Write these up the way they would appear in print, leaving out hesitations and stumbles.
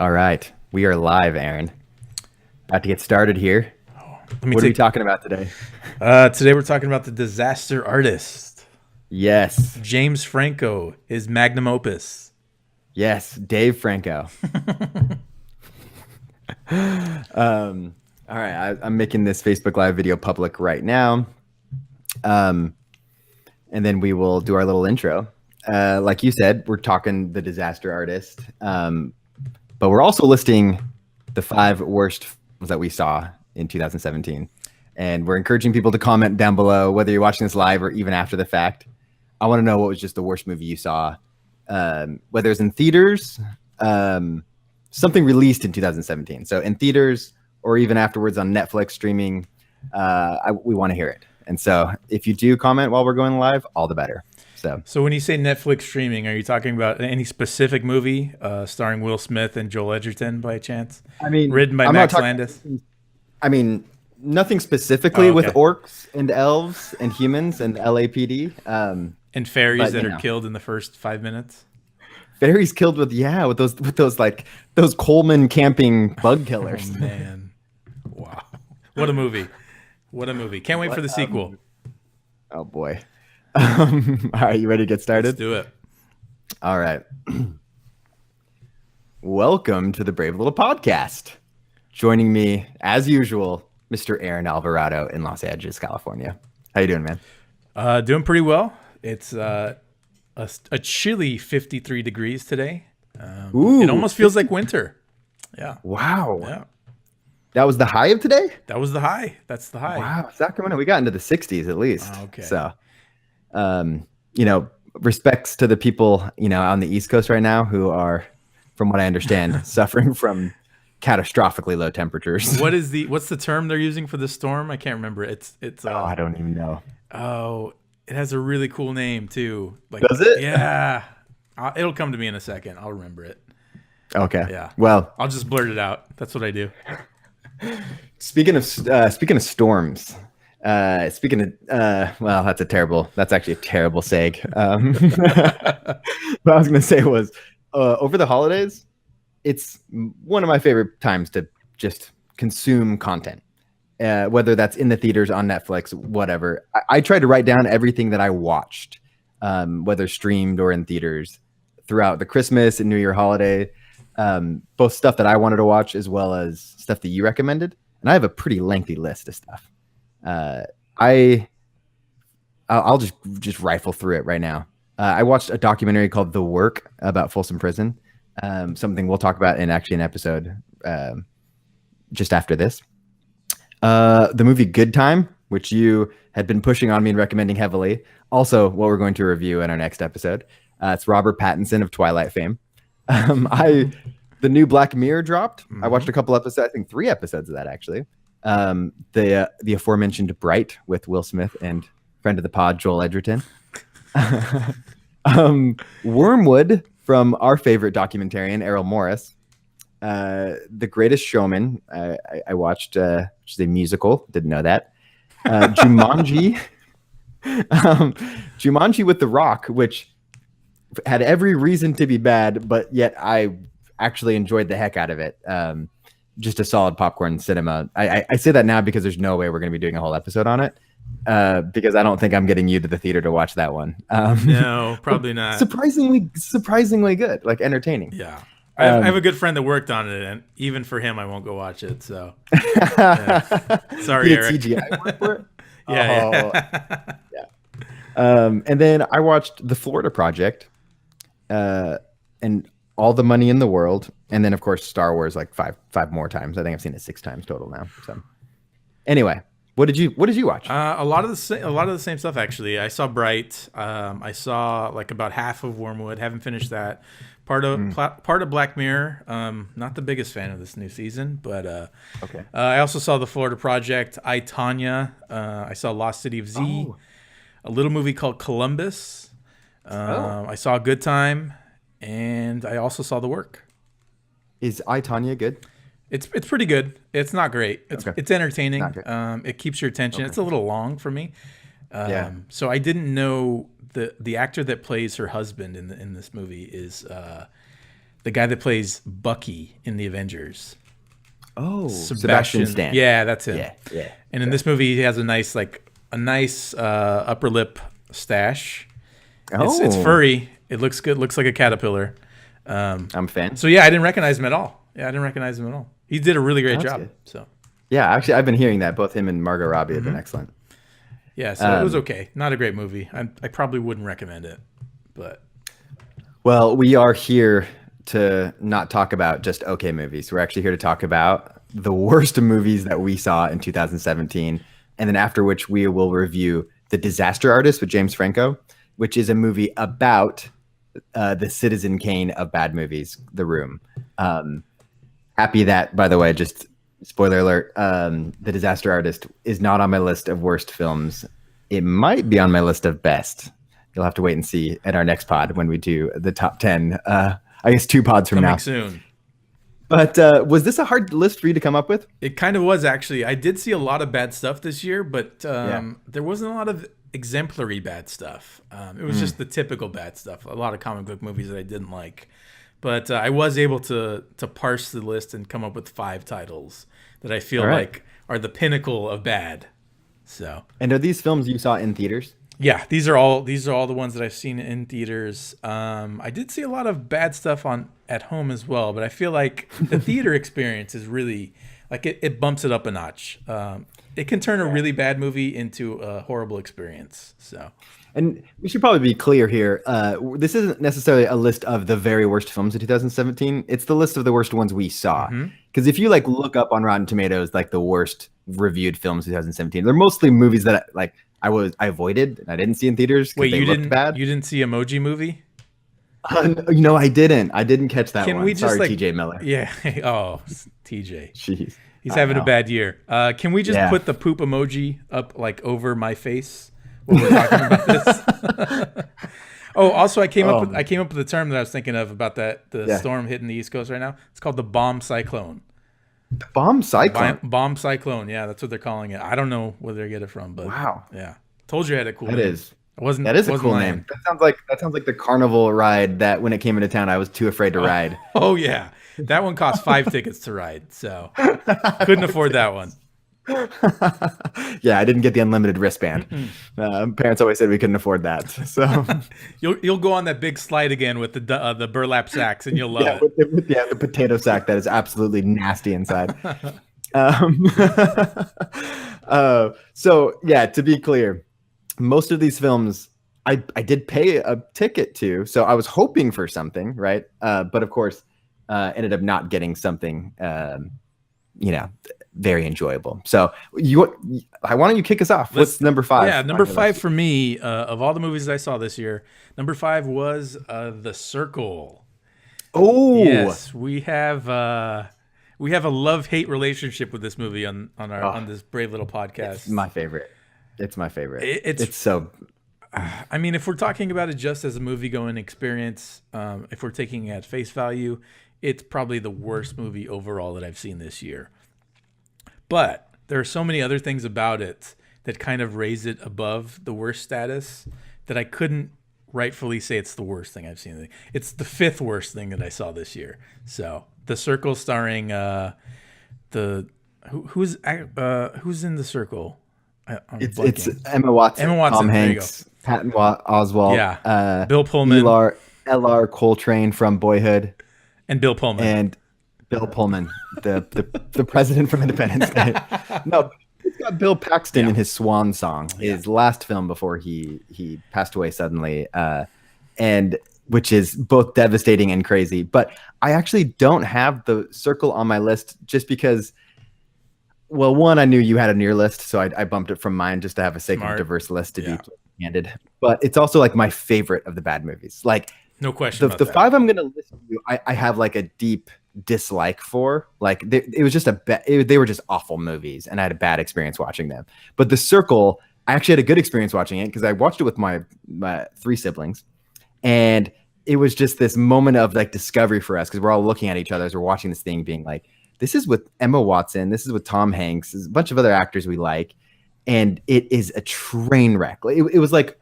All right, we are live, Aaron. About to get started here. What are we talking about today? Today we're talking about the disaster artist, Yes, James Franco, his magnum opus. yes, Dave Franco. All right, I'm making this Facebook Live video public right now, and then we will do our little intro. Like you said, we're talking the disaster artist, but we're also listing the 5 worst films that we saw in 2017. And we're encouraging people to comment down below, whether you're watching this live or even after the fact. I want to know what was just the worst movie you saw, whether it's in theaters, something released in 2017. So in theaters or even afterwards on Netflix streaming, we want to hear it. And so if you do comment while we're going live, all the better. So when you say Netflix streaming, are you talking about any specific movie starring Will Smith and Joel Edgerton by chance? I mean, written by Max Landis? I mean, nothing specifically with orcs and elves and humans and LAPD. And fairies that are killed in the first 5 minutes. Fairies killed with those Coleman camping bug killers. Oh, man, wow! What a movie! What a movie! Can't wait for the sequel. Oh boy! All right, you ready to get started? Let's do it. All right. Welcome to the Brave Little Podcast. Joining me, as usual, Mr. Aaron Alvarado in Los Angeles, California. How you doing, man? Doing pretty well. It's a chilly 53 degrees today. It almost feels like winter. Yeah. Wow. Yeah. That was the high of today? That was the high. That's the high. Wow. Is that coming up? We got into the 60s at least. Okay. So, respects to the people, on the East Coast right now who are, from what I understand, suffering from catastrophically low temperatures. What's the term they're using for the storm? I can't remember. It's I don't even know. Oh, it has a really cool name too. Does it? Yeah. It'll come to me in a second. I'll remember it. Okay. Yeah. Well, I'll just blurt it out. That's what I do. Speaking of storms, that's actually a terrible seg. What I was going to say was, over the holidays, it's one of my favorite times to just consume content, whether that's in the theaters, on Netflix, whatever. I try to write down everything that I watched, whether streamed or in theaters, throughout the Christmas and New Year holiday, both stuff that I wanted to watch as well as stuff that you recommended. And I have a pretty lengthy list of stuff. I'll just rifle through it right now. I watched a documentary called The Work about Folsom Prison. Something we'll talk about in actually an episode just after this. The movie Good Time, which you had been pushing on me and recommending heavily. Also, what we're going to review in our next episode. It's Robert Pattinson of Twilight fame. The new Black Mirror dropped. I watched a couple episodes, I think 3 episodes of that actually. The aforementioned Bright with Will Smith and friend of the pod Joel Edgerton. Wormwood from our favorite documentarian Errol Morris. The Greatest Showman. I watched, which is a musical. Didn't know that. Jumanji. Jumanji with The Rock, which had every reason to be bad, but yet I actually enjoyed the heck out of it. Just a solid popcorn cinema. I say that now because there's no way we're going to be doing a whole episode on it, because I don't think I'm getting you to the theater to watch that one. No, probably not. Surprisingly good, like entertaining. Yeah. I have a good friend that worked on it, and even for him, I won't go watch it. So, yeah. Sorry, Eric. CGI work for it? Yeah. And then I watched The Florida Project, and All the Money in the World, and then of course Star Wars like five more times. I think I've seen it 6 times total now. So, anyway, what did you watch? A lot of the same stuff actually. I saw Bright. I saw like about half of Wormwood. Haven't finished that. Part of Black Mirror. Not the biggest fan of this new season, but okay. I also saw The Florida Project. I, Tanya. I saw Lost City of Z. Oh. A little movie called Columbus. I saw Good Time, and I also saw The Work. Is I, Tanya good? It's pretty good. It's not great. It's entertaining. Not good. It keeps your attention. Okay. It's a little long for me. Yeah. So I didn't know the actor that plays her husband in this movie is the guy that plays Bucky in the Avengers. Oh, Sebastian Stan. Yeah, that's him. Yeah. And in this movie, he has a nice upper lip stash. It's furry. It looks good. Looks like a caterpillar. I'm a fan. So yeah, I didn't recognize him at all. He did a really great job. Good. So yeah, actually, I've been hearing that both him and Margot Robbie have been excellent. Yeah, so it was okay. Not a great movie. I probably wouldn't recommend it, but well, we are here to not talk about just okay movies. We're actually here to talk about the worst movies that we saw in 2017, and then after which we will review The Disaster Artist with James Franco, which is a movie about the Citizen Kane of bad movies, The Room. Happy that, by the way, just spoiler alert, The Disaster Artist is not on my list of worst films. It might be on my list of best. You'll have to wait and see at our next pod when we do the top 10. I guess 2 pods from coming now. soon. But was this a hard list for you to come up with? It kind of was, actually. I did see a lot of bad stuff this year, but there wasn't a lot of exemplary bad stuff. It was just the typical bad stuff. A lot of comic book movies that I didn't like. But I was able to parse the list and come up with 5 titles that I feel like are the pinnacle of bad. So. And are these films you saw in theaters? Yeah, these are all the ones that I've seen in theaters. I did see a lot of bad stuff at home as well, but I feel like the theater experience is really like it bumps it up a notch. It can turn a really bad movie into a horrible experience. So, and we should probably be clear here. This isn't necessarily a list of the very worst films of 2017. It's the list of the worst ones we saw. Because if you like look up on Rotten Tomatoes like the worst reviewed films of 2017, they're mostly movies that like I avoided and I didn't see in theaters. Wait, you didn't? Bad. You didn't see Emoji Movie? No, I didn't. I didn't catch that Can one. we just Sorry, TJ Miller. Yeah. Oh, TJ. Jeez. He's having a bad year. Can we just put the poop emoji up like over my face when we're talking about this? Oh, also I came up with the term that I was thinking of about the storm hitting the East Coast right now. It's called the bomb cyclone. The bomb cyclone. Bomb cyclone. Yeah, that's what they're calling it. I don't know where they get it from, but wow. Yeah. Told you I had a cool name. That is a cool name. That sounds like the carnival ride that when it came into town I was too afraid to ride. Oh yeah. That one cost 5 tickets to ride, so couldn't afford that one. Yeah, I didn't get the unlimited wristband. Parents always said we couldn't afford that. So you'll go on that big slide again with the burlap sacks, and you'll love it. With the potato sack that is absolutely nasty inside. So yeah, to be clear, most of these films I did pay a ticket to, so I was hoping for something, right? But of course, ended up not getting something, very enjoyable. So why don't you kick us off? What's number 5? Yeah, number 5 for me, of all the movies I saw this year, number 5 was The Circle. Oh, yes, we have a love-hate relationship with this movie on this brave little podcast. It's my favorite. It's so. I mean, if we're talking about it just as a movie-going experience, if we're taking it at face value, it's probably the worst movie overall that I've seen this year. But there are so many other things about it that kind of raise it above the worst status that I couldn't rightfully say it's the worst thing I've seen. It's the 5th worst thing that I saw this year. So, The Circle, starring who's in The Circle? It's Emma Watson, Tom Hanks, Patton Oswalt, Bill Pullman, L.R. Coltrane from Boyhood, and Bill Pullman, the president from Independence Day. No, it's got Bill Paxton in his swan song, his last film before he passed away suddenly, and which is both devastating and crazy. But I actually don't have The Circle on my list just because. Well, one, I knew you had it on your list, so I bumped it from mine just to have a sake of diverse list to be candid. But it's also like my favorite of the bad movies. Like, no question. The 5 I'm going to list to you, I have like a deep dislike for. Like, it was just they were just awful movies, and I had a bad experience watching them. But The Circle, I actually had a good experience watching it because I watched it with my 3 siblings, and it was just this moment of like discovery for us because we're all looking at each other as we're watching this thing, being like, this is with Emma Watson. This is with Tom Hanks. There's a bunch of other actors we like. And it is a train wreck. It was like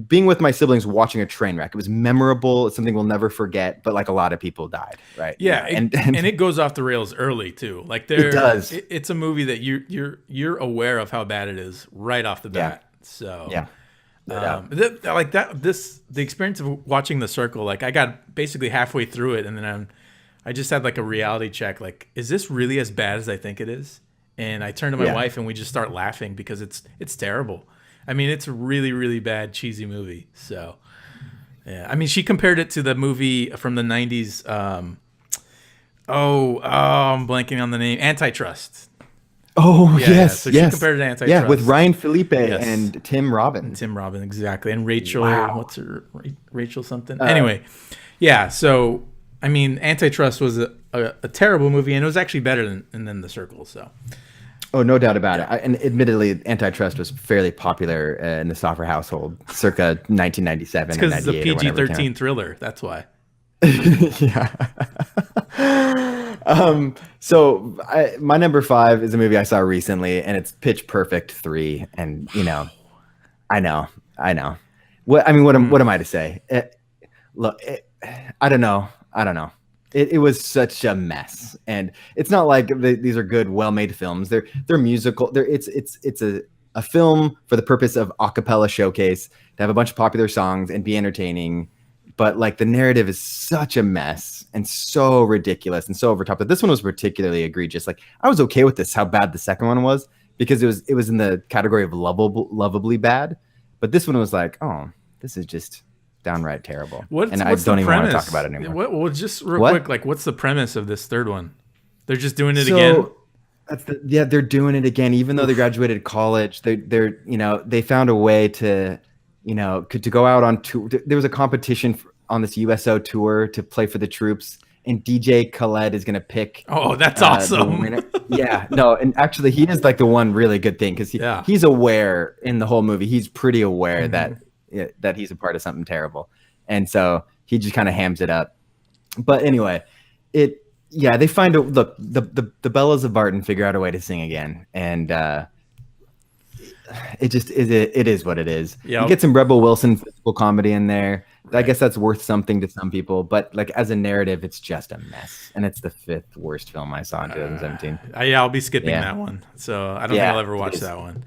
being with my siblings watching a train wreck. It was memorable. It's something we'll never forget. But like a lot of people died, right? Yeah, and it goes off the rails early too. Like it does. It's a movie that you're aware of how bad it is right off the bat. So yeah. the experience of watching The Circle, like I got basically halfway through it, and then I just had like a reality check. Like, is this really as bad as I think it is? And I turned to my wife, and we just start laughing because it's terrible. I mean, it's a really, really bad, cheesy movie. So, yeah. I mean, she compared it to the movie from the 90s. I'm blanking on the name. Antitrust. Oh, Yeah, yes. so she compared it to Antitrust. Yeah, with Ryan Felipe and Tim Robbins. Tim Robbins, exactly. And Rachel, what's her? Rachel something? Uh, Anyway, yeah. So, I mean, Antitrust was a terrible movie, and it was actually better than The Circle, so. Oh, no doubt about it. And admittedly, Antitrust was fairly popular in the Stoffer household circa 1997 Because and it's a 98 or whenever it came PG-13 out. thriller. That's why. Yeah. So my number 5 is a movie I saw recently, and it's Pitch Perfect 3. And I know. What am I to say? I don't know. It was such a mess, and it's not like these are good, well-made films. They're musical. It's a film for the purpose of a cappella showcase, to have a bunch of popular songs and be entertaining. But like the narrative is such a mess and so ridiculous and so over top. But this one was particularly egregious. Like I was okay with this, how bad the second one was, because it was in the category of lovably bad. But this one was like, oh, this is just downright terrible. What's I don't even want to talk about it anymore. Well, just real quick, like, what's the premise of this third one? They're just doing it again. They're doing it again, even though they graduated college. They're they found a way to go out on tour. There was a competition on this USO tour to play for the troops, and DJ Khaled is going to pick. Oh, that's awesome. Yeah, no, and actually he is like the one really good thing, because he's aware in the whole movie. He's pretty aware that he's a part of something terrible, and so he just kind of hams it up. But anyway, they find the Bellas of Barton figure out a way to sing again, and it is what it is. You get some Rebel Wilson physical comedy in there. Right. I guess that's worth something to some people, but like as a narrative, it's just a mess, and it's the 5th worst film I saw in 2017. I'll be skipping that one, so I don't think I'll ever watch that one.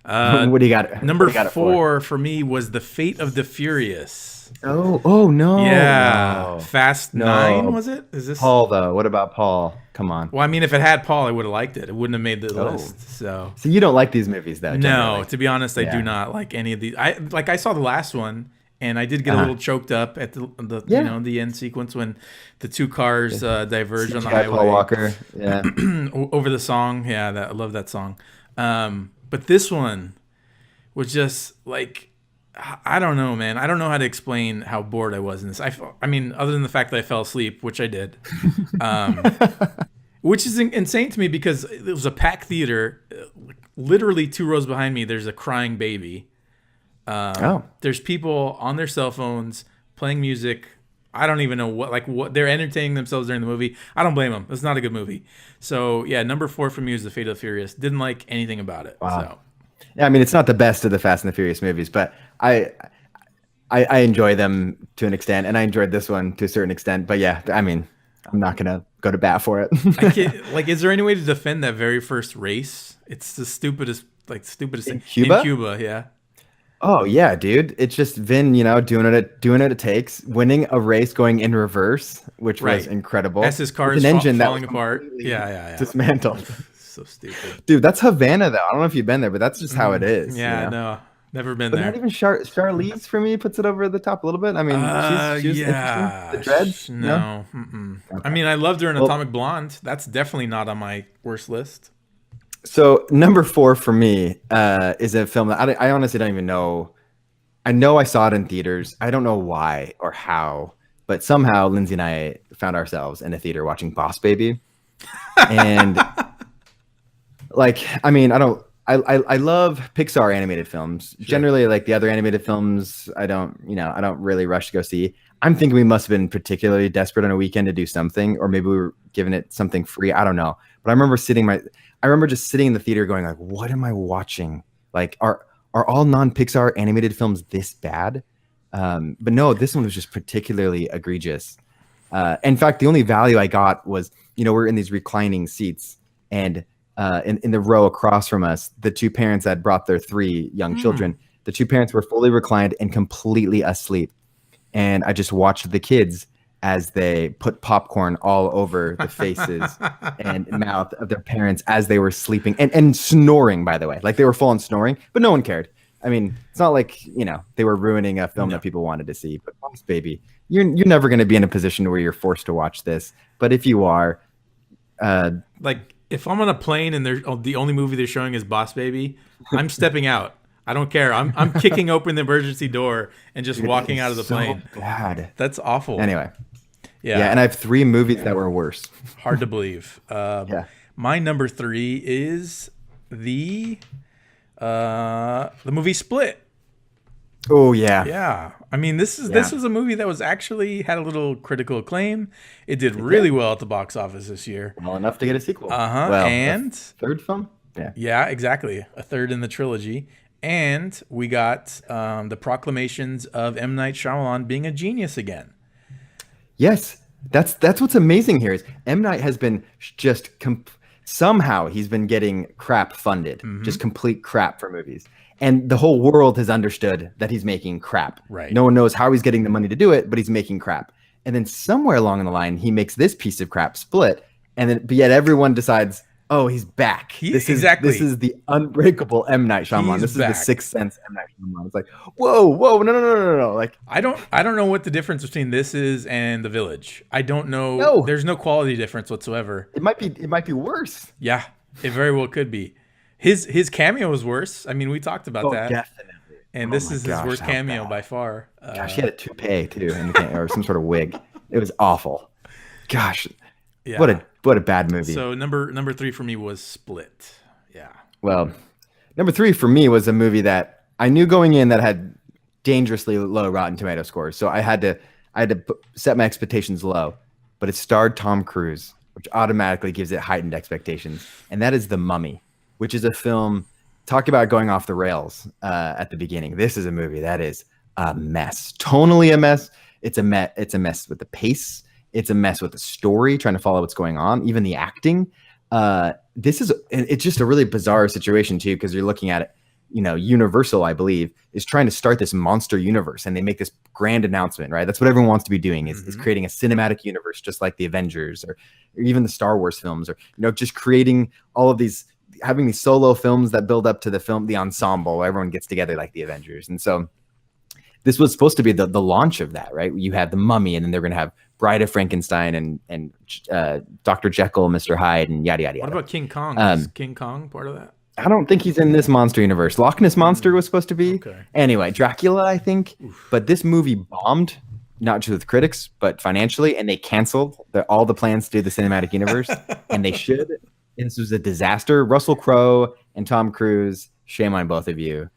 What do you got? Number 4 for me was The Fate of the Furious. Oh no! Yeah, no. Fast 9 was it? Is this Paul though? What about Paul? Come on. Well, I mean, if it had Paul, I would have liked it. It wouldn't have made the list. So you don't like these movies, though? No, to be honest, I do not like any of these. I saw the last one, and I did get a little choked up at the end sequence when the two cars diverge on the highway. Paul Walker, over the song. Yeah, I love that song. But this one was just like, I don't know, man. I don't know how to explain how bored I was in this. I mean, other than the fact that I fell asleep, which I did, which is insane to me because it was a packed theater. Literally 2 rows behind me, there's a crying baby. There's people on their cell phones playing music. I don't even know what they're entertaining themselves during the movie. I don't blame them. It's not a good movie. So yeah, number 4 for me is The Fate of the Furious. Didn't like anything about it. Wow. So. Yeah, I mean, it's not the best of the Fast and the Furious movies, but I enjoy them to an extent, and I enjoyed this one to a certain extent. But yeah, I mean, I'm not gonna go to bat for it. Is there any way to defend that very first race? It's the stupidest thing. Cuba? In Cuba, yeah. Oh yeah, dude. It's just Vin, doing it takes, winning a race going in reverse, which was incredible. As his car is falling apart. Yeah. Dismantled. So stupid. Dude, that's Havana though. I don't know if you've been there, but that's just how it is. Yeah, no. Never been but there. Not even Charlize for me puts it over the top a little bit. I mean, she's interesting. The dreads? No. Okay. I mean, I loved her in Atomic Blonde. That's definitely not on my worst list. So number 4 for me is a film that I honestly don't even know. I know I saw it in theaters. I don't know why or how, but somehow Lindsay and I found ourselves in a theater watching Boss Baby. And I love Pixar animated films. Sure. Generally, like the other animated films, I don't really rush to go see. I'm thinking we must have been particularly desperate on a weekend to do something, or maybe we were giving it something free. I don't know. But I remember just sitting in the theater going like, what am I watching? Like, are all non-Pixar animated films this bad? But no, this one was just particularly egregious. In fact, the only value I got was, we're in these reclining seats, and in the row across from us, the two parents that brought their 3 young children, the 2 parents were fully reclined and completely asleep. And I just watched the kids as they put popcorn all over the faces and mouth of their parents as they were sleeping and snoring, by the way. Like, they were full on snoring, but no one cared. I mean, it's not like, they were ruining a film that people wanted to see. But Boss Baby, you're never going to be in a position where you're forced to watch this. But if you are, like, if I'm on a plane and the only movie they're showing is Boss Baby, I'm stepping out. I don't care. I'm kicking open the emergency door and just walking out of the plane. Bad. That's awful. Anyway. Yeah. And I have 3 movies that were worse. Hard to believe. My number 3 is the movie Split. Oh yeah. Yeah. I mean, this was a movie that was actually had a little critical acclaim. It did really well at the box office this year. Well enough to get a sequel. Well, and 3rd film? Yeah. Yeah, exactly. A 3rd in the trilogy. And we got the proclamations of M. Night Shyamalan being a genius again. Yes. That's what's amazing here is M. Night has been just somehow he's been getting crap funded, just complete crap for movies. And the whole world has understood that he's making crap. Right. No one knows how he's getting the money to do it, but he's making crap. And then somewhere along the line, he makes this piece of crap, Split. And then, but yet everyone decides, oh, he's back. This is the unbreakable M. Night Shyamalan. This is the Sixth Sense M. Night Shyamalan. It's like, whoa, no. Like, I don't know what the difference between this is and The Village. I don't know. No. There's no quality difference whatsoever. It might be worse. Yeah, it very well could be. His cameo was worse. I mean, we talked about that. Definitely. And this is his worst cameo by far. Gosh, he had a toupee too, or some sort of wig. It was awful. Gosh, yeah. What a bad movie. So number 3 for me was Split. Yeah. Well, number 3 for me was a movie that I knew going in that had dangerously low Rotten Tomato scores. So I had to set my expectations low, but it starred Tom Cruise, which automatically gives it heightened expectations. And that is The Mummy, which is a film. Talk about going off the rails at the beginning. This is a movie that is a mess, tonally a mess. It's a mess with the pace. It's a mess with the story, trying to follow what's going on, even the acting. It's just a really bizarre situation too, because you're looking at it, Universal, I believe, is trying to start this monster universe, and they make this grand announcement, right? That's what everyone wants to be doing is creating a cinematic universe, just like the Avengers or even the Star Wars films, or, just creating all of these, having these solo films that build up to the ensemble where everyone gets together like the Avengers. And so this was supposed to be the launch of that, right? You had The Mummy, and then they're going to have Bride of Frankenstein and Dr. Jekyll, Mr. Hyde, and yada, yada, yada. What about King Kong? Is King Kong part of that? I don't think he's in this monster universe. Loch Ness Monster was supposed to be. Okay. Anyway, Dracula, I think. Oof. But this movie bombed, not just with critics, but financially, and they canceled all the plans to do the cinematic universe, and they should. And this was a disaster. Russell Crowe and Tom Cruise, shame on both of you.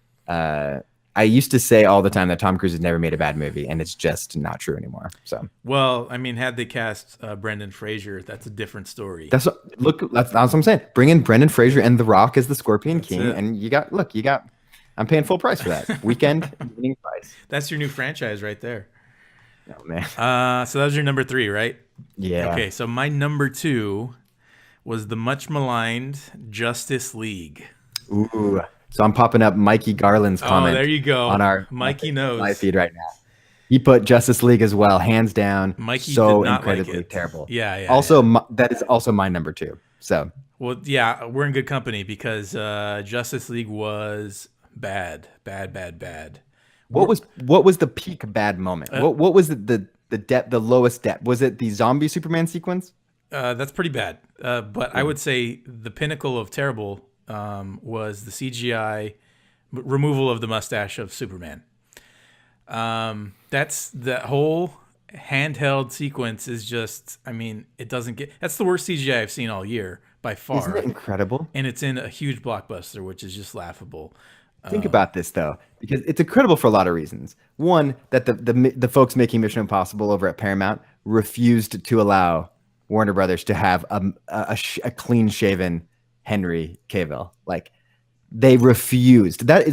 I used to say all the time that Tom Cruise has never made a bad movie, and it's just not true anymore. So, well, I mean, had they cast Brendan Fraser, that's a different story. That's what I'm saying. Bring in Brendan Fraser and The Rock as the Scorpion King, and you got. I'm paying full price for that weekend evening price. That's your new franchise right there. Oh man. So that was your number 3, right? Yeah. Okay, so my number 2 was the much maligned Justice League. Ooh. So I'm popping up Mikey Garland's comment. Oh, there you go. On our Mikey knows live feed right now. He put Justice League as well, hands down. Mikey so did not incredibly like it. Terrible. Yeah. Also, that is also my number 2. So. Well, yeah, we're in good company because Justice League was bad. What was the peak bad moment? What was the lowest depth? Was it the zombie Superman sequence? That's pretty bad. But I would say the pinnacle of terrible was the CGI removal of the mustache of Superman. That's the whole handheld sequence is just, I mean, it doesn't get, that's the worst CGI I've seen all year by far. Isn't it incredible? And it's in a huge blockbuster, which is just laughable. Think about this though, because it's incredible for a lot of reasons. One, that the folks making Mission Impossible over at Paramount refused to allow Warner Brothers to have a clean shaven Henry Cavill. Like, They refused. That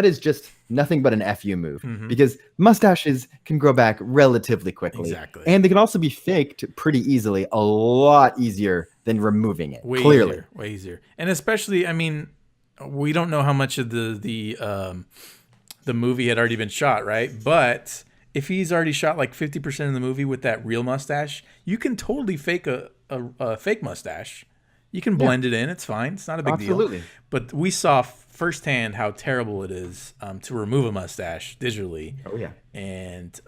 is just nothing but an FU move because mustaches can grow back relatively quickly. Exactly. And they can also be faked pretty easily, a lot easier than removing it. Clearly. Way easier. And especially, I mean, we don't know how much of the movie had already been shot, right? But if he's already shot like 50% of the movie with that real mustache, you can totally fake a fake mustache. You can blend it in. It's fine. It's not a big Absolutely. deal. But we saw firsthand how terrible it is to remove a mustache digitally. Oh, yeah. And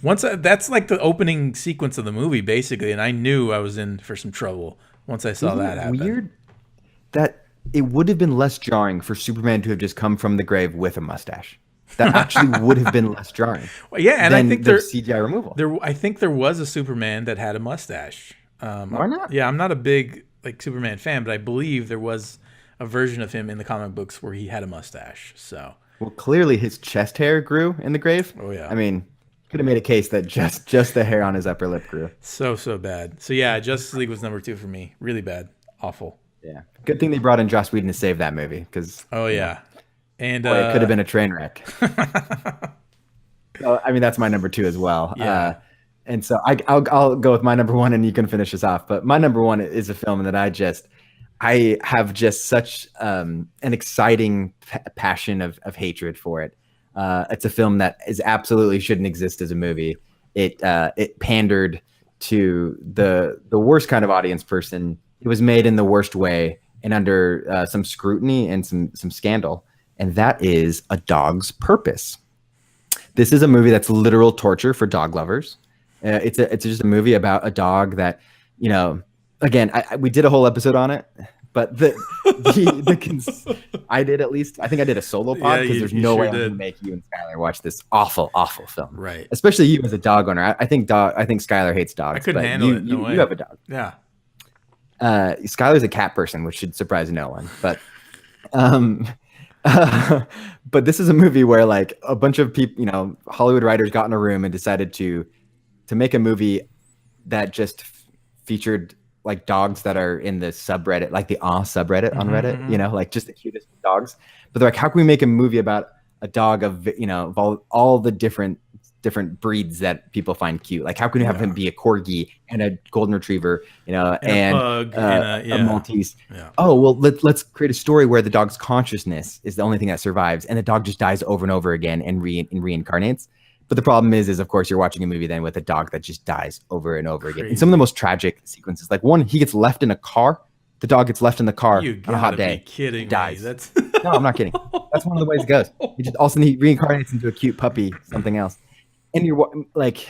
that's like the opening sequence of the movie, basically. And I knew I was in for some trouble once I saw that happen. Weird that it would have been less jarring for Superman to have just come from the grave with a mustache. That actually would have been less jarring. Well, yeah, and I think the CGI removal. I think there was a Superman that had a mustache. Why not? Yeah, I'm not a big Superman fan, but I believe there was a version of him in the comic books where he had a mustache. So, well, clearly his chest hair grew in the grave. Oh yeah. I mean, could have made a case that just the hair on his upper lip grew. So bad. So yeah, Justice League was number 2 for me. Really bad. Awful. Yeah. Good thing they brought in Joss Whedon to save that movie because. Oh yeah. And it could have been a train wreck. So, I mean, that's my number 2 as well. Yeah. And so I'll go with my number 1, and you can finish us off. But my number 1 is a film that I have just such an exciting passion of hatred for it. It's a film that absolutely shouldn't exist as a movie. It pandered to the worst kind of audience person. It was made in the worst way and under some scrutiny and some scandal. And that is A Dog's Purpose. This is a movie that's literal torture for dog lovers. It's just a movie about a dog that, again, we did a whole episode on it, but I did at least. I think I did a solo pod because there's no way I can make you and Skylar watch this awful film. Right. Especially you as a dog owner. I think Skylar hates dogs. I couldn't handle it. You have a dog. Yeah. Skylar's a cat person, which should surprise no one. But but this is a movie where like a bunch of people, Hollywood writers got in a room and decided to make a movie that just featured like dogs that are in the subreddit, like the subreddit on Reddit, like just the cutest dogs. But they're like, how can we make a movie about a dog of all the different breeds that people find cute? Like, how can you have him be a corgi and a golden retriever, and a pug and a Maltese? Yeah. Oh, well, let's create a story where the dog's consciousness is the only thing that survives, and the dog just dies over and over again and reincarnates. But the problem is of course you're watching a movie then with a dog that just dies over and over again. And some of the most tragic sequences, like one, he gets left in a car. The dog gets left in the car on a hot day. You kidding dies. Me. No, I'm not kidding. That's one of the ways it goes. He just all of a sudden he reincarnates into a cute puppy, something else. And you're like,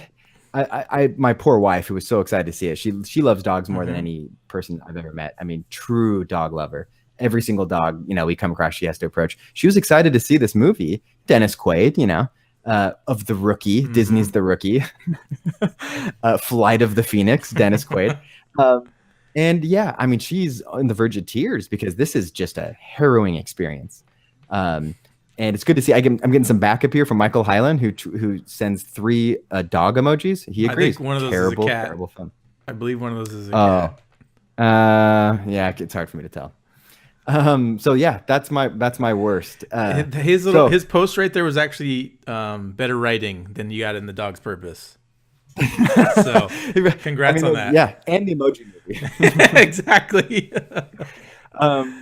my poor wife, who was so excited to see it. She loves dogs more than any person I've ever met. I mean, true dog lover. Every single dog, we come across, she has to approach. She was excited to see this movie. Dennis Quaid, of The Rookie, Disney's The Rookie, Flight of the Phoenix, Dennis Quaid. And yeah, I mean, she's on the verge of tears because this is just a harrowing experience. And it's good to see. I'm getting some backup here from Michael Hyland, who sends 3 dog emojis. He agrees. I think one of those terrible, is a cat. Terrible film. I believe one of those is a cat. Yeah, it's hard for me to tell. So yeah, that's my worst. His post right there was actually better writing than you got in The Dog's Purpose. So congrats on that. Yeah, and the emoji movie. Exactly.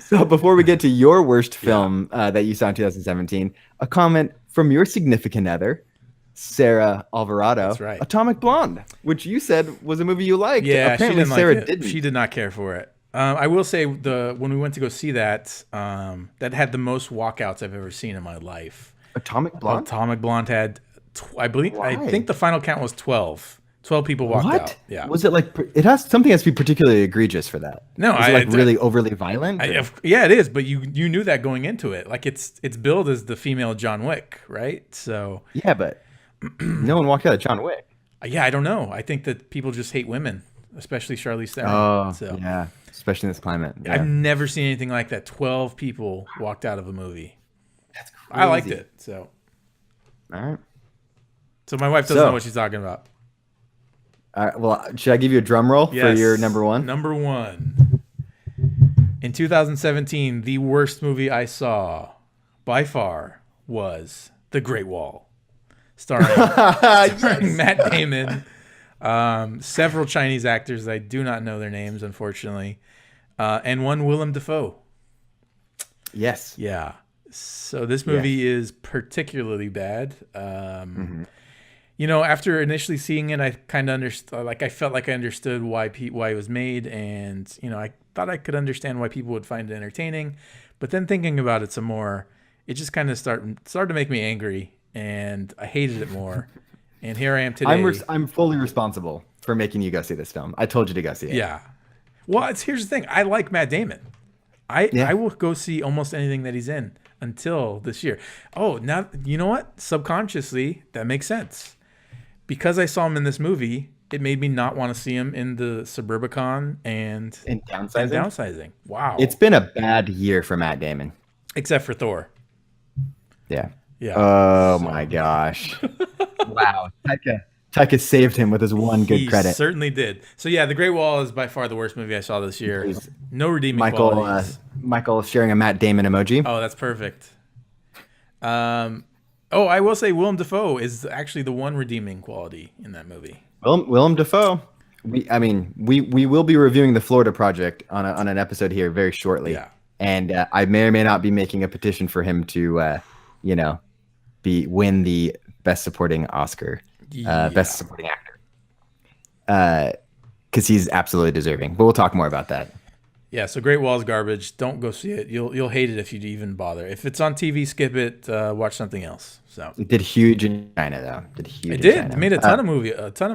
So before we get to your worst film that you saw in 2017, a comment from your significant other, Sarah Alvarado. That's right. Atomic Blonde, which you said was a movie you liked. Yeah, apparently Sarah didn't. She did not care for it. I will say when we went to go see that, that had the most walkouts I've ever seen in my life. Atomic Blonde. Atomic Blonde had, I think the final count was 12. 12 people walked out. Yeah. Was it like something has to be particularly egregious for that? No, really overly violent. Yeah, it is. But you knew that going into it. Like it's billed as the female John Wick, right? So yeah, but no one walked out of John Wick. Yeah, I don't know. I think that people just hate women, especially Charlize Theron. Oh, so. Yeah. Especially in this climate. Yeah. I've never seen anything like that. 12 people walked out of a movie. That's crazy. I liked it. So. All right. So my wife doesn't know what she's talking about. All right. Well, should I give you a drum roll for your number 1? Number 1. In 2017, the worst movie I saw by far was The Great Wall, starring Matt Damon, several Chinese actors. I do not know their names, unfortunately, and one Willem Dafoe. Yes. Yeah. So this movie is particularly bad. You know, after initially seeing it, I kind of understood. Like, I felt like I understood why it was made, and you know, I thought I could understand why people would find it entertaining. But then thinking about it some more, it just kind of started to make me angry, and I hated it more. And here I am today. I'm fully responsible for making you go see this film. I told you to go see it. Yeah. Well, here's the thing. I like Matt Damon. I will go see almost anything that he's in until this year. Oh, now you know what? Subconsciously, that makes sense. Because I saw him in this movie, it made me not want to see him in the Suburbicon and downsizing. Wow. It's been a bad year for Matt Damon. Except for Thor. Yeah. Yeah. Oh my gosh. Wow. Taika saved him with his one good credit. He certainly did. So yeah, The Great Wall is by far the worst movie I saw this year. No redeeming qualities. Michael sharing a Matt Damon emoji. Oh, that's perfect. I will say Willem Dafoe is actually the one redeeming quality in that movie. Willem Dafoe. We will be reviewing the Florida Project on an episode here very shortly. Yeah. And I may or may not be making a petition for him to, win the Best Supporting Oscar, Best Supporting Actor, because he's absolutely deserving. But we'll talk more about that. Yeah, so Great Wall is garbage. Don't go see it. You'll hate it if you even bother. If it's on TV, skip it. Watch something else. So it did huge in China, though. It did. It made a ton of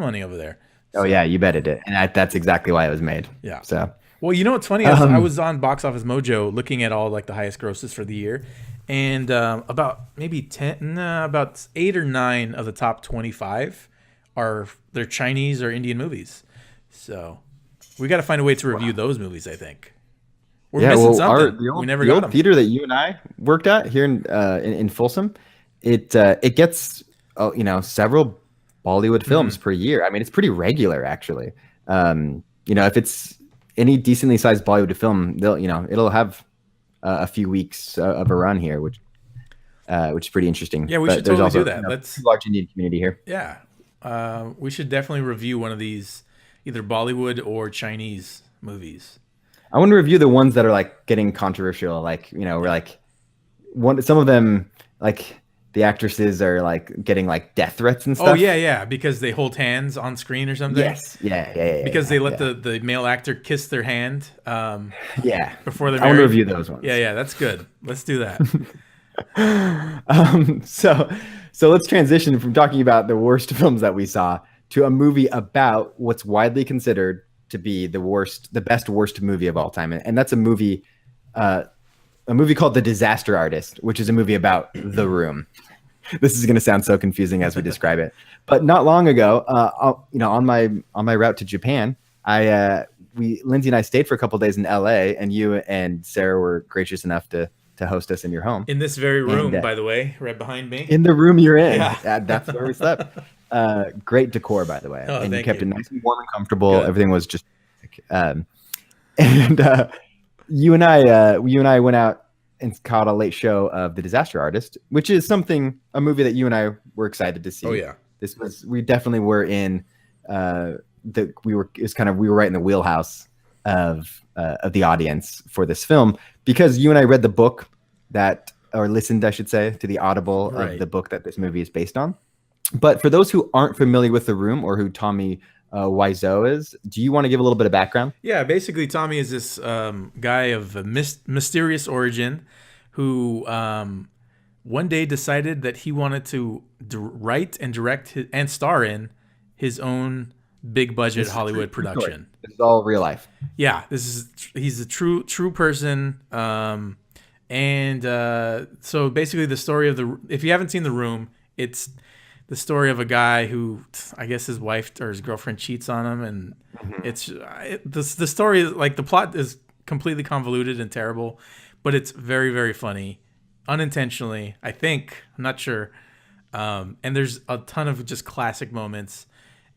money over there. Oh yeah, you bet it did, and that's exactly why it was made. Yeah. So well, you know what's funny? I was on Box Office Mojo looking at all like the highest grosses for the year, and about 8 or 9 of the top 25 they're Chinese or Indian movies. So we got to find a way to review those movies. I think we're missing something. The old theater that you and I worked at here in Folsom, it gets several Bollywood films per year. I mean, it's pretty regular actually. If it's any decently sized Bollywood film, it'll have a few weeks of a run here, which is pretty interesting. Yeah, we should totally do that. Let's large Indian community here. Yeah, we should definitely review one of these, either Bollywood or Chinese movies. I want to review the ones that are like getting controversial, we're like some of them, like the actresses are like getting like death threats and stuff. Oh yeah, because they hold hands on screen or something. Yes, yeah. Because they let the male actor kiss their hand. Before they're married. I want to review those ones. Yeah, that's good. Let's do that. So let's transition from talking about the worst films that we saw to a movie about what's widely considered to be the best worst movie of all time, and that's a movie called The Disaster Artist, which is a movie about The Room. This is going to sound so confusing as we describe it, but not long ago, on my route to Japan, Lindsay and I stayed for a couple of days in LA, and you and Sarah were gracious enough to host us in your home. In this very room, by the way, right behind me. In the room you're in. Yeah. That's where we slept. Great decor, by the way. Oh, and you kept you. it nice and warm and comfortable. Good. Everything was just you and I went out and caught a late show of The Disaster Artist, which is a movie that you and I were excited to see. Oh yeah. We definitely were in we were right in the wheelhouse of the audience for this film, because you and I read the book or listened, I should say, to the Audible of the book that this movie is based on. But for those who aren't familiar with The Room or who Tommy Wiseau is, do you want to give a little bit of background? Yeah, basically Tommy is this guy of a mysterious origin who one day decided that he wanted to write and direct and star in his own big budget Hollywood production. This is all real life. Yeah, he's a true person. So basically the story of if you haven't seen The Room, it's the story of a guy who, I guess his wife or his girlfriend cheats on him, and the story, like the plot is completely convoluted and terrible, but it's very, very funny, unintentionally, I think. I'm not sure. And there's a ton of just classic moments,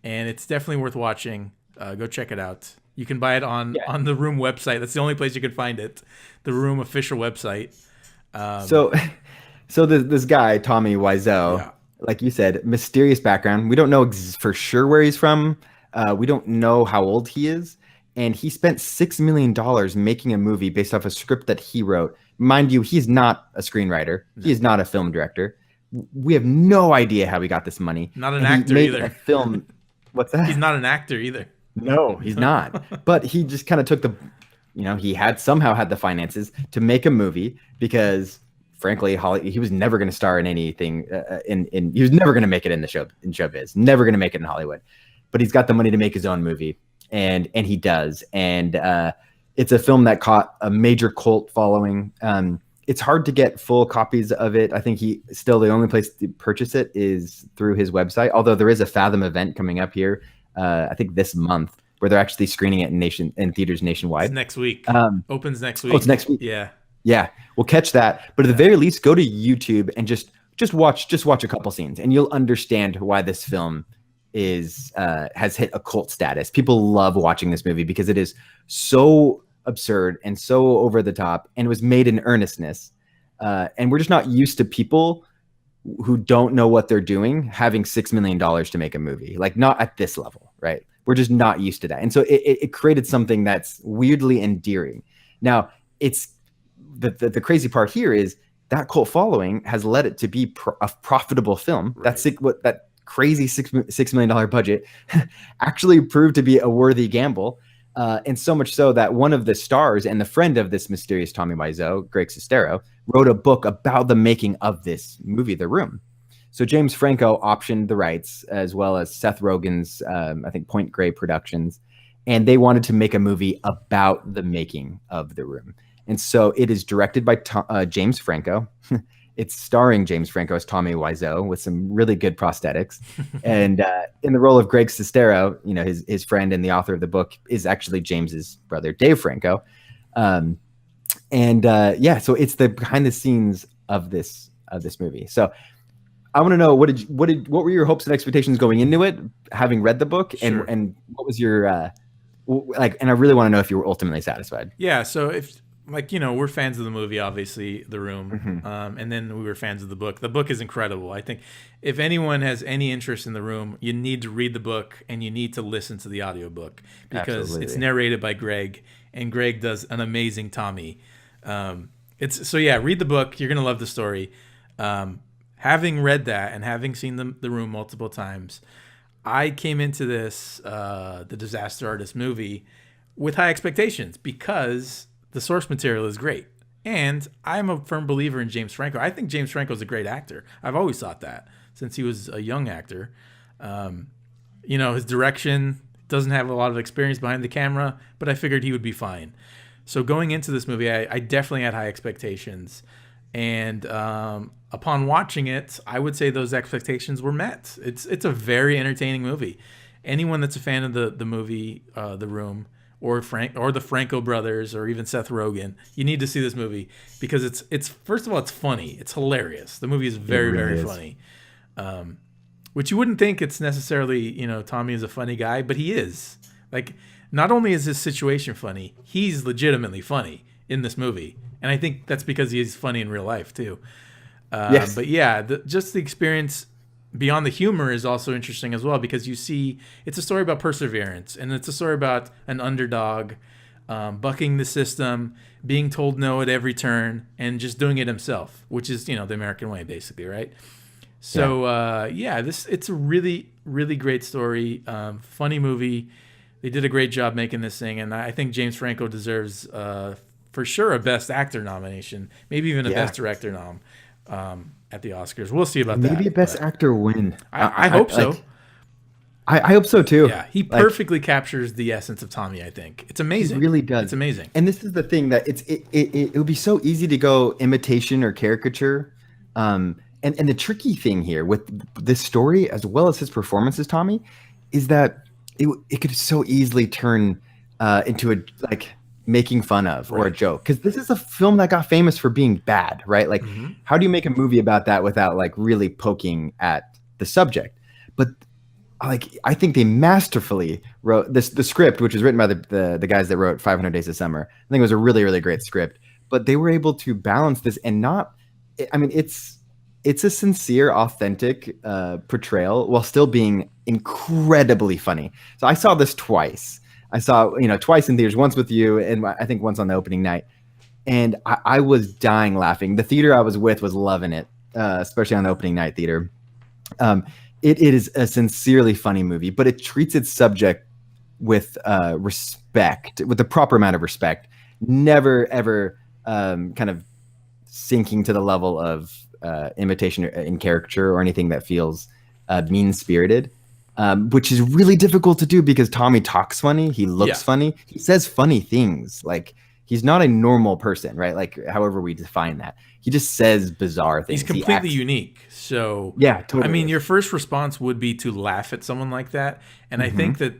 and it's definitely worth watching. Go check it out. You can buy it on the Room website. That's the only place you can find it. The Room official website. So this guy Tommy Wiseau, Yeah. like you said, mysterious background. We don't know for sure where he's from. We don't know how old he is, and he spent $6 million making a movie based off a script that he wrote. Mind you, he's not a screenwriter. He is not a film director. We have no idea how he got this money. Not an And he actor made either. A film. What's that? He's not an actor either. No, he's not. But he just kind of took he had somehow had the finances to make a movie because, frankly, he was never going to star in anything. He was never going to make it in showbiz. Never going to make it in Hollywood. But he's got the money to make his own movie, and he does. And it's a film that caught a major cult following. It's hard to get full copies of it. I think the only place to purchase it is through his website. Although there is a Fathom event coming up here, I think this month, where they're actually screening it in theaters nationwide. It's next week. Opens next week. Oh, it's next week. Yeah. Yeah, we'll catch that. But at the very least, go to YouTube and just watch a couple scenes, and you'll understand why this film has hit a cult status. People love watching this movie because it is so absurd and so over the top, and it was made in earnestness. And we're just not used to people who don't know what they're doing having $6 million to make a movie, like not at this level, right? We're just not used to that. And so it created something that's weirdly endearing. Now, it's the crazy part here is that cult following has led it to be a profitable film. Right. That crazy $6 million budget actually proved to be a worthy gamble. And so much so that one of the stars and the friend of this mysterious Tommy Wiseau, Greg Sestero, wrote a book about the making of this movie, The Room. So James Franco optioned the rights, as well as Seth Rogen's, I think, Point Grey Productions. And they wanted to make a movie about the making of The Room. And so it is directed by James Franco. It's starring James Franco as Tommy Wiseau with some really good prosthetics. And in the role of Greg Sestero, his friend and the author of the book is actually James's brother, Dave Franco. So it's the behind the scenes of this movie. So I want to know what were your hopes and expectations going into it, having read the book, Sure. and what was your and I really want to know if you were ultimately satisfied. Yeah. So if we're fans of the movie, obviously, The Room, Mm-hmm. and then we were fans of the book. The book is incredible. I think if anyone has any interest in The Room, you need to read the book and you need to listen to the audiobook because Absolutely. It's narrated by Greg, and Greg does an amazing Tommy. Read the book. You're going to love the story. Having read that and having seen the Room multiple times, I came into this, the Disaster Artist movie, with high expectations because the source material is great. And I'm a firm believer in James Franco. I think James Franco is a great actor. I've always thought that since he was a young actor. His direction doesn't have a lot of experience behind the camera, but I figured he would be fine. So going into this movie, I definitely had high expectations. And upon watching it, I would say those expectations were met. It's a very entertaining movie. Anyone that's a fan of the movie, The Room, or the Franco brothers, or even Seth Rogen, you need to see this movie because it's first of all, it's funny, it's hilarious. The movie is very funny, which you wouldn't think it's necessarily. Tommy is a funny guy, but he is. Like, not only is his situation funny, he's legitimately funny in this movie, and I think that's because he's funny in real life too. Yes. But yeah, just the experience beyond the humor is also interesting as well because you see it's a story about perseverance, and it's a story about an underdog bucking the system, being told no at every turn, and just doing it himself, which is the American way, basically, right? So it's a really, really great story, funny movie. They did a great job making this thing, and I think James Franco deserves for sure a Best Actor nomination, maybe even a Best Director nom. At the Oscars. We'll see about that. Maybe a Best Actor win. I hope so. I hope so too. Yeah, he perfectly captures the essence of Tommy, I think. It's amazing. He really does. It's amazing. And this is the thing that it would be so easy to go imitation or caricature. And the tricky thing here with this story, as well as his performance as Tommy, is that it could so easily turn into a making fun of or a joke, because this is a film that got famous for being bad, right? Like, how do you make a movie about that without really poking at the subject? But like I think they masterfully wrote this. The script, which was written by the guys that wrote 500 Days of Summer, I think it was a really really great script. But they were able to balance this and not. I mean, it's a sincere, authentic portrayal while still being incredibly funny. So I saw this twice. I saw twice in theaters, once with you, and I think once on the opening night. And I was dying laughing. The theater I was with was loving it, especially on the opening night theater. It is a sincerely funny movie, but it treats its subject with respect, with the proper amount of respect. Never ever kind of sinking to the level of imitation in caricature or anything that feels mean spirited, which is really difficult to do because Tommy talks funny, he looks funny, he says funny things. Like he's not a normal person, right? Like however we define that. He just says bizarre things. He's completely unique. So yeah, totally. I mean, your first response would be to laugh at someone like that. And I think that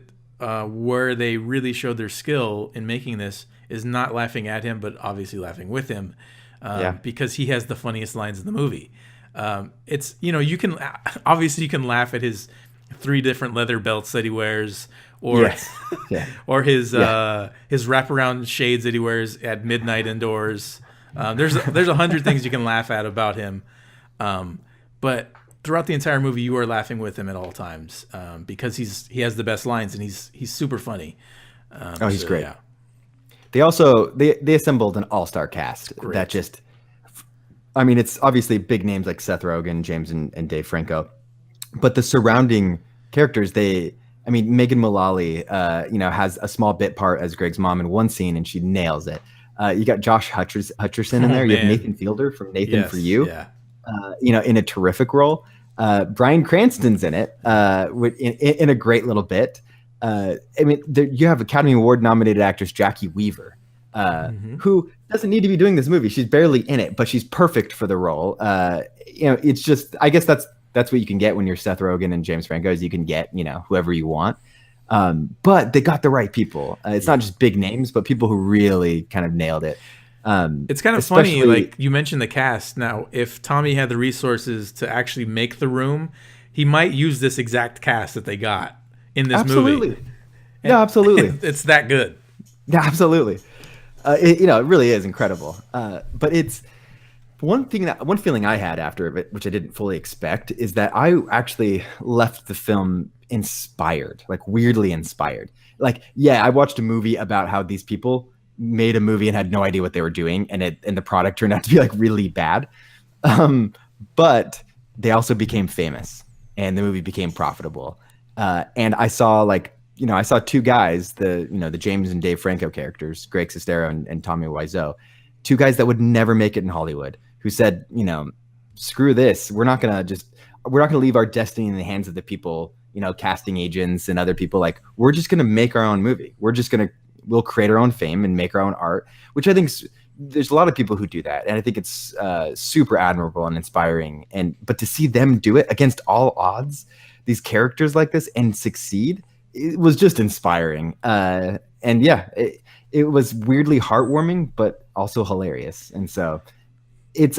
where they really showed their skill in making this is not laughing at him, but obviously laughing with him, because he has the funniest lines in the movie. It's you can laugh at his 3 different leather belts that he wears, or or his wraparound shades that he wears at midnight indoors. There's 100 things you can laugh at about him, but throughout the entire movie, you are laughing with him at all times because he has the best lines and he's super funny. He's great. Yeah. They also they assembled an all-star cast that just, I mean, it's obviously big names like Seth Rogen, James and Dave Franco, but the surrounding characters, Megan Mullally, has a small bit part as Greg's mom in one scene, and she nails it. You got Josh Hutcherson in there. You have Nathan Fielder from Nathan For You, in a terrific role. Bryan Cranston's in it, in a great little bit. You have Academy Award nominated actress Jackie Weaver, who doesn't need to be doing this movie. She's barely in it, but she's perfect for the role. It's just, I guess that's what you can get when you're Seth Rogen and James Franco, is you can get, whoever you want. But they got the right people. It's not just big names, but people who really kind of nailed it. It's kind of funny, like you mentioned the cast. Now, if Tommy had the resources to actually make The Room, he might use this exact cast that they got in this movie. Yeah, absolutely. It's that good. Yeah, absolutely. It really is incredible. But it's one feeling I had after it, which I didn't fully expect, is that I actually left the film inspired, like weirdly inspired. Like, yeah, I watched a movie about how these people made a movie and had no idea what they were doing, and the product turned out to be like really bad. But they also became famous, and the movie became profitable. And I saw I saw 2 guys, the James and Dave Franco characters, Greg Sestero and Tommy Wiseau, 2 guys that would never make it in Hollywood, who said, screw this. We're not gonna leave our destiny in the hands of the people, casting agents and other people. Like, we're just gonna make our own movie. We'll create our own fame and make our own art, which I think there's a lot of people who do that. And I think it's super admirable and inspiring. But to see them do it against all odds, these characters like this, and succeed, it was just inspiring. It was weirdly heartwarming, but also hilarious. And so it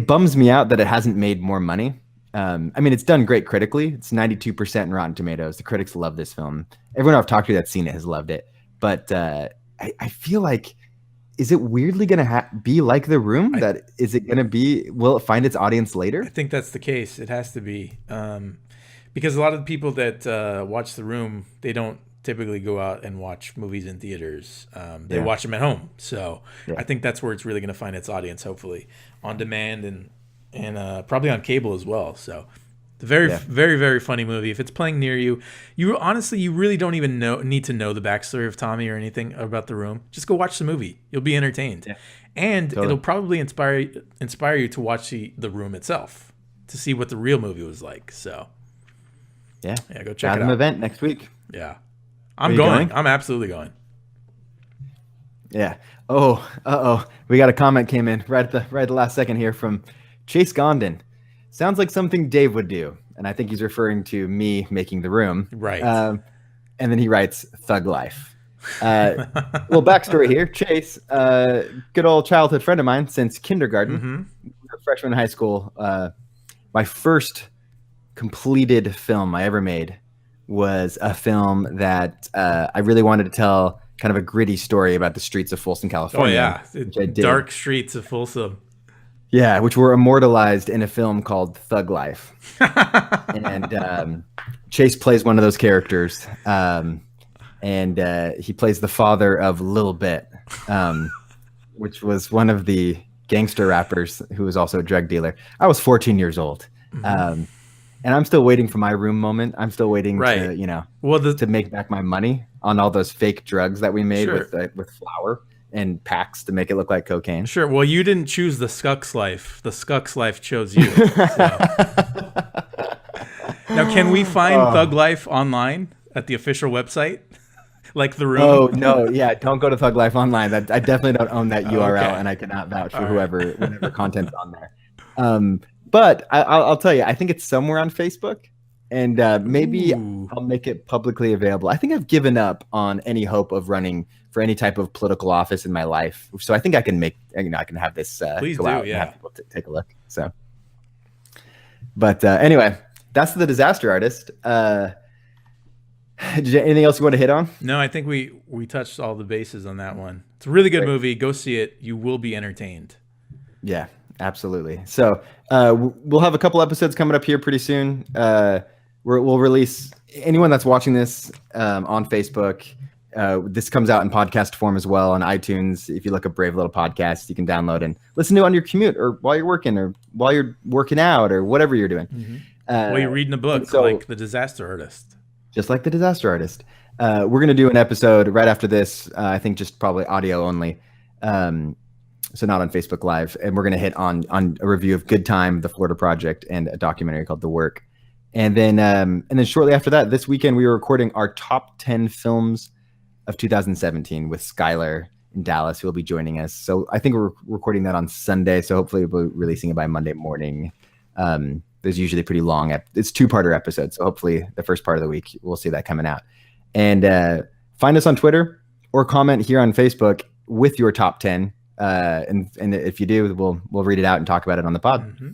bums me out that it hasn't made more money. It's done great critically. It's 92% in Rotten Tomatoes. The critics love this film. Everyone I've talked to that's seen it has loved it. But I feel like, is it weirdly going to be like The Room? Will it find its audience later? I think that's the case. It has to be. Because a lot of the people that watch The Room, they don't typically go out and watch movies in theaters. They watch them at home. So I think that's where it's really going to find its audience, hopefully, on demand and probably on cable as well. So the very, very funny movie. If it's playing near you, you really don't even need to know the backstory of Tommy or anything about The Room. Just go watch the movie. You'll be entertained. Yeah. And it'll probably inspire you to watch the Room itself, to see what the real movie was like. So yeah, go check it out. Event next week. Yeah, I'm going. I'm absolutely going. Yeah. Oh, we got a comment came in right at the last second here from Chase Gondon. Sounds like something Dave would do, and I think he's referring to me making The Room. Right. And then he writes Thug Life. Little backstory here. Chase, good old childhood friend of mine since kindergarten. We were freshman in high school. My first completed film I ever made was a film that I really wanted to tell kind of a gritty story about the streets of Folsom, Oh California, yeah, which I did. dark streets of Folsom. Yeah, which were immortalized in a film called Thug Life. And Chase plays one of those characters. And he plays the father of Lil Bit, which was one of the gangster rappers who was also a drug dealer. I was 14 years old. And I'm still waiting for my room moment. I'm still waiting Right. to make back my money on all those fake drugs that we made Sure. with flour and packs to make it look like cocaine. Sure. Well, you didn't choose the Skux life. The Skux life chose you. So. Now, can we find Thug Life online at the official website? Like The Room? Oh no, yeah, don't go to Thug Life Online. I definitely don't own that URL, Okay. and I cannot vouch for All whatever content's on there. But I'll tell you, I think it's somewhere on Facebook, and maybe Ooh. I'll make it publicly available. I think I've given up on any hope of running for any type of political office in my life. So I think I can I can have this Please go do, out and yeah. have people take a look. So, but anyway, that's The Disaster Artist. Anything else you want to hit on? No, I think we touched all the bases on that one. It's a really good movie. Go see it. You will be entertained. Yeah, absolutely. So we'll have a couple episodes coming up here pretty soon. We'll release anyone that's watching this on Facebook. This comes out in podcast form as well on iTunes. If you look up Brave Little Podcast, you can download and listen to it on your commute or while you're working or while you're working out or whatever you're doing. While you're reading a book, so- like The Disaster Artist. Just like The Disaster Artist. We're going to do an episode right after this. I think just probably audio only. So not on Facebook Live. And we're going to hit on a review of Good Time, The Florida Project, and a documentary called The Work. And then shortly after that, this weekend, we were recording our top 10 films of 2017 with Skylar in Dallas, who will be joining us. So I think we're recording that on Sunday. So hopefully we'll be releasing it by Monday morning. There's usually pretty long. It's 2-parter episodes. So hopefully the first part of the week, we'll see that coming out. And find us on Twitter or comment here on Facebook with your top 10. And if you do, we'll read it out and talk about it on the pod.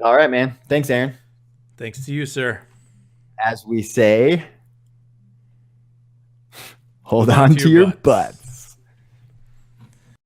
All right, man. Thanks, Aaron. Thanks to you, sir. As we say, hold on to your butts.